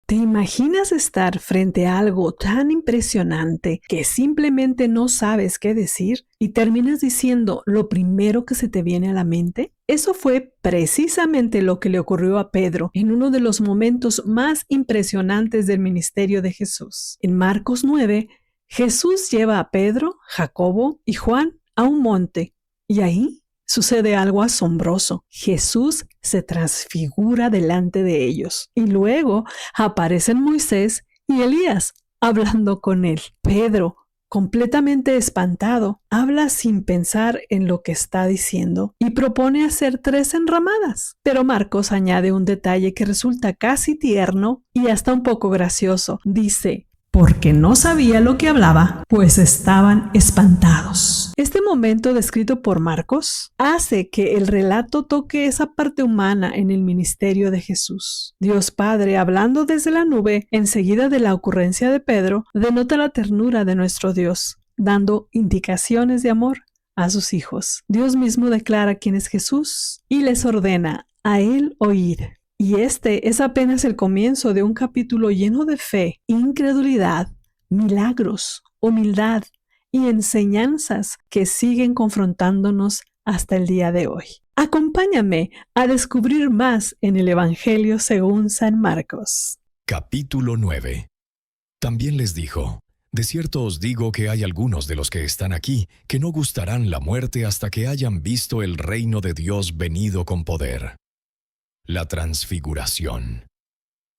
¿Te imaginas estar frente a algo tan impresionante que simplemente no sabes qué decir y terminas diciendo lo primero que se te viene a la mente? Eso fue precisamente lo que le ocurrió a Pedro en uno de los momentos más impresionantes del ministerio de Jesús. En Marcos 9, Jesús lleva a Pedro, Jacobo y Juan a un monte y ahí sucede algo asombroso. Jesús se transfigura delante de ellos y luego aparecen Moisés y Elías hablando con él. Pedro, completamente espantado, habla sin pensar en lo que está diciendo y propone hacer 3 enramadas. Pero Marcos añade un detalle que resulta casi tierno y hasta un poco gracioso. Dice: porque no sabía lo que hablaba, pues estaban espantados. Este momento descrito por Marcos hace que el relato toque esa parte humana en el ministerio de Jesús. Dios Padre, hablando desde la nube, enseguida de la ocurrencia de Pedro, denota la ternura de nuestro Dios, dando indicaciones de amor a sus hijos. Dios mismo declara quién es Jesús y les ordena a él oír. Y este es apenas el comienzo de un capítulo lleno de fe, incredulidad, milagros, humildad y enseñanzas que siguen confrontándonos hasta el día de hoy. Acompáñame a descubrir más en el Evangelio según San Marcos. Capítulo 9. También les dijo: de cierto os digo que hay algunos de los que están aquí que no gustarán la muerte hasta que hayan visto el reino de Dios venido con poder. La transfiguración.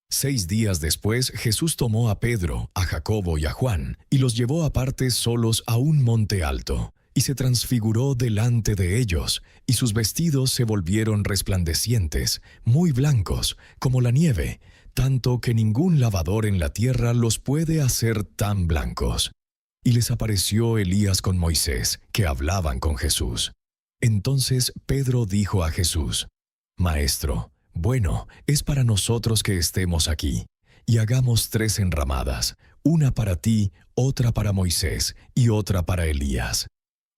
6 días después, Jesús tomó a Pedro, a Jacobo y a Juan, y los llevó aparte solos a un monte alto, y se transfiguró delante de ellos, y sus vestidos se volvieron resplandecientes, muy blancos, como la nieve, tanto que ningún lavador en la tierra los puede hacer tan blancos. Y les apareció Elías con Moisés, que hablaban con Jesús. Entonces Pedro dijo a Jesús: Maestro, bueno, es para nosotros que estemos aquí, y hagamos 3 enramadas, una para ti, otra para Moisés y otra para Elías.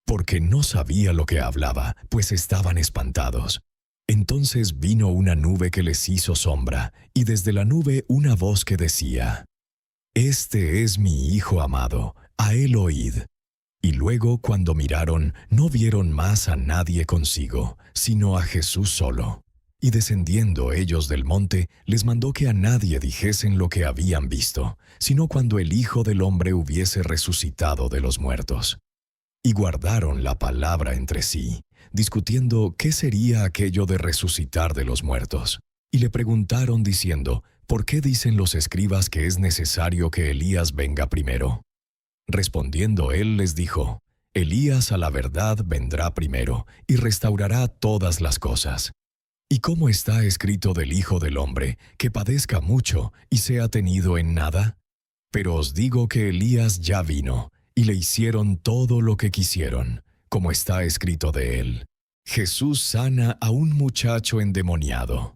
Porque no sabía lo que hablaba, pues estaban espantados. Entonces vino una nube que les hizo sombra, y desde la nube una voz que decía: Este es mi Hijo amado, a él oíd. Y luego, cuando miraron, no vieron más a nadie consigo, sino a Jesús solo. Y descendiendo ellos del monte, les mandó que a nadie dijesen lo que habían visto, sino cuando el Hijo del Hombre hubiese resucitado de los muertos. Y guardaron la palabra entre sí, discutiendo qué sería aquello de resucitar de los muertos. Y le preguntaron diciendo: ¿por qué dicen los escribas que es necesario que Elías venga primero? Respondiendo él les dijo: Elías a la verdad vendrá primero, y restaurará todas las cosas. ¿Y cómo está escrito del Hijo del Hombre, que padezca mucho y sea tenido en nada? Pero os digo que Elías ya vino, y le hicieron todo lo que quisieron, como está escrito de él. Jesús sana a un muchacho endemoniado.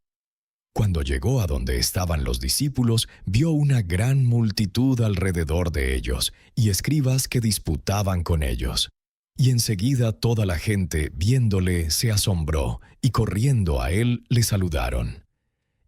Cuando llegó a donde estaban los discípulos, vio una gran multitud alrededor de ellos, y escribas que disputaban con ellos. Y enseguida toda la gente, viéndole, se asombró, y corriendo a él, le saludaron.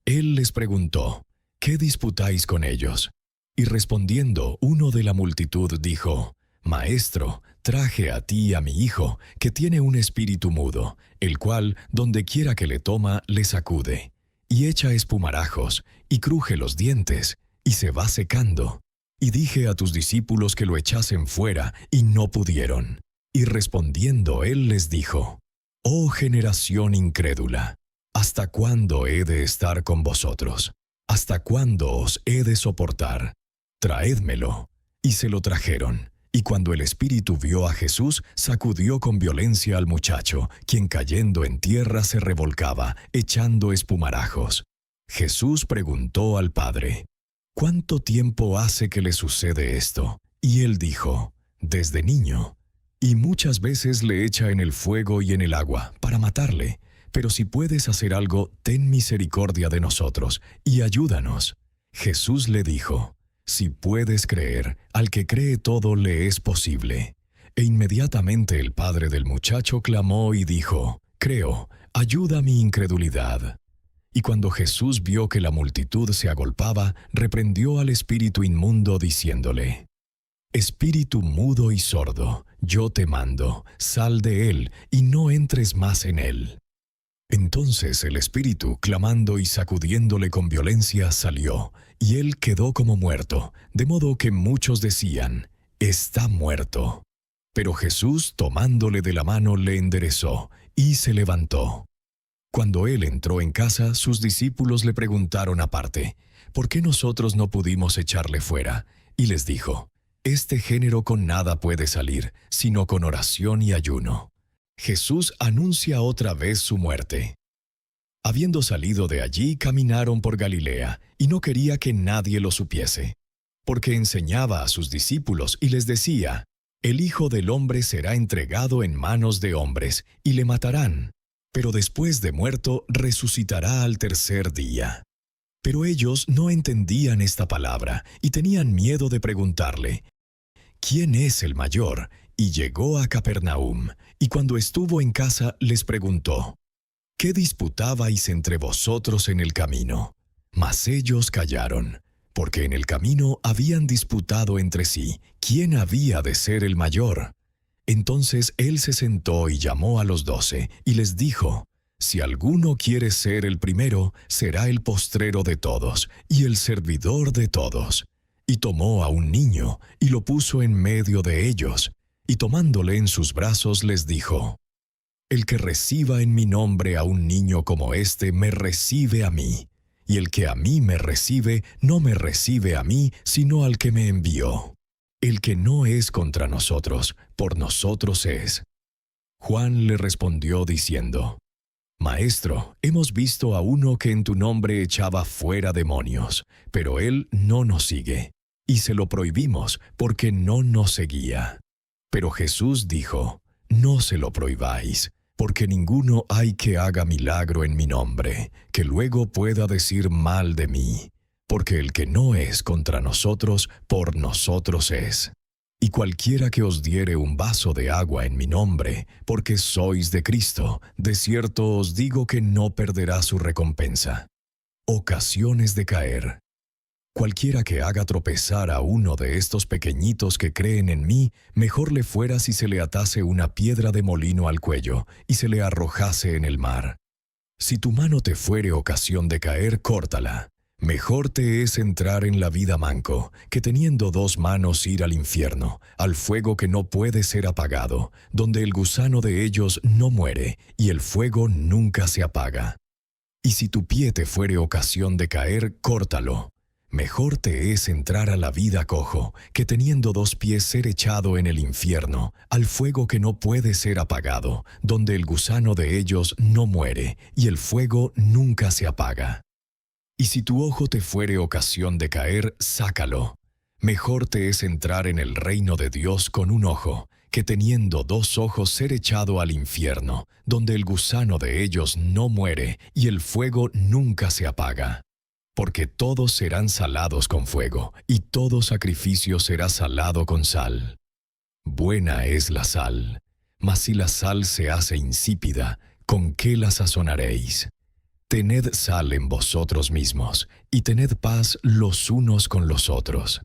Él les preguntó: ¿qué disputáis con ellos? Y respondiendo, uno de la multitud dijo: Maestro, traje a ti a mi hijo, que tiene un espíritu mudo, el cual, donde quiera que le toma, le sacude, y echa espumarajos, y cruje los dientes, y se va secando. Y dije a tus discípulos que lo echasen fuera, y no pudieron. Y respondiendo él les dijo: Oh generación incrédula, ¿hasta cuándo he de estar con vosotros? ¿Hasta cuándo os he de soportar? Traédmelo. Y se lo trajeron. Y cuando el espíritu vio a Jesús, sacudió con violencia al muchacho, quien cayendo en tierra se revolcaba, echando espumarajos. Jesús preguntó al padre: ¿cuánto tiempo hace que le sucede esto? Y él dijo: desde niño. Y muchas veces le echa en el fuego y en el agua, para matarle. Pero si puedes hacer algo, ten misericordia de nosotros, y ayúdanos. Jesús le dijo: si puedes creer, al que cree todo le es posible. E inmediatamente el padre del muchacho clamó y dijo: creo, ayuda mi incredulidad. Y cuando Jesús vio que la multitud se agolpaba, reprendió al espíritu inmundo diciéndole: Espíritu mudo y sordo, yo te mando, sal de él y no entres más en él. Entonces el espíritu, clamando y sacudiéndole con violencia, salió, y él quedó como muerto, de modo que muchos decían: Está muerto. Pero Jesús, tomándole de la mano, le enderezó, y se levantó. Cuando él entró en casa, sus discípulos le preguntaron aparte: ¿Por qué nosotros no pudimos echarle fuera? Y les dijo: Este género con nada puede salir, sino con oración y ayuno. Jesús anuncia otra vez su muerte. Habiendo salido de allí, caminaron por Galilea, y no quería que nadie lo supiese, porque enseñaba a sus discípulos y les decía: El Hijo del Hombre será entregado en manos de hombres, y le matarán, pero después de muerto resucitará al tercer día. Pero ellos no entendían esta palabra, y tenían miedo de preguntarle: ¿Quién es el mayor? Y llegó a Capernaum, y cuando estuvo en casa les preguntó: ¿Qué disputabais entre vosotros en el camino? Mas ellos callaron, porque en el camino habían disputado entre sí quién había de ser el mayor. Entonces él se sentó y llamó a los 12, y les dijo: Si alguno quiere ser el primero, será el postrero de todos, y el servidor de todos. Y tomó a un niño, y lo puso en medio de ellos, y tomándole en sus brazos les dijo: El que reciba en mi nombre a un niño como este, me recibe a mí, y el que a mí me recibe, no me recibe a mí, sino al que me envió. El que no es contra nosotros, por nosotros es. Juan le respondió diciendo: Maestro, hemos visto a uno que en tu nombre echaba fuera demonios, pero él no nos sigue, y se lo prohibimos porque no nos seguía. Pero Jesús dijo: No se lo prohibáis, porque ninguno hay que haga milagro en mi nombre, que luego pueda decir mal de mí, porque el que no es contra nosotros, por nosotros es. Y cualquiera que os diere un vaso de agua en mi nombre, porque sois de Cristo, de cierto os digo que no perderá su recompensa. Ocasiones de caer. Cualquiera que haga tropezar a uno de estos pequeñitos que creen en mí, mejor le fuera si se le atase una piedra de molino al cuello y se le arrojase en el mar. Si tu mano te fuere ocasión de caer, córtala. Mejor te es entrar en la vida manco, que teniendo 2 manos ir al infierno, al fuego que no puede ser apagado, donde el gusano de ellos no muere, y el fuego nunca se apaga. Y si tu pie te fuere ocasión de caer, córtalo. Mejor te es entrar a la vida cojo, que teniendo 2 pies ser echado en el infierno, al fuego que no puede ser apagado, donde el gusano de ellos no muere, y el fuego nunca se apaga. Y si tu ojo te fuere ocasión de caer, sácalo. Mejor te es entrar en el reino de Dios con un ojo, que teniendo 2 ojos ser echado al infierno, donde el gusano de ellos no muere, y el fuego nunca se apaga. Porque todos serán salados con fuego, y todo sacrificio será salado con sal. Buena es la sal, mas si la sal se hace insípida, ¿con qué la sazonaréis? Tened sal en vosotros mismos, y tened paz los unos con los otros.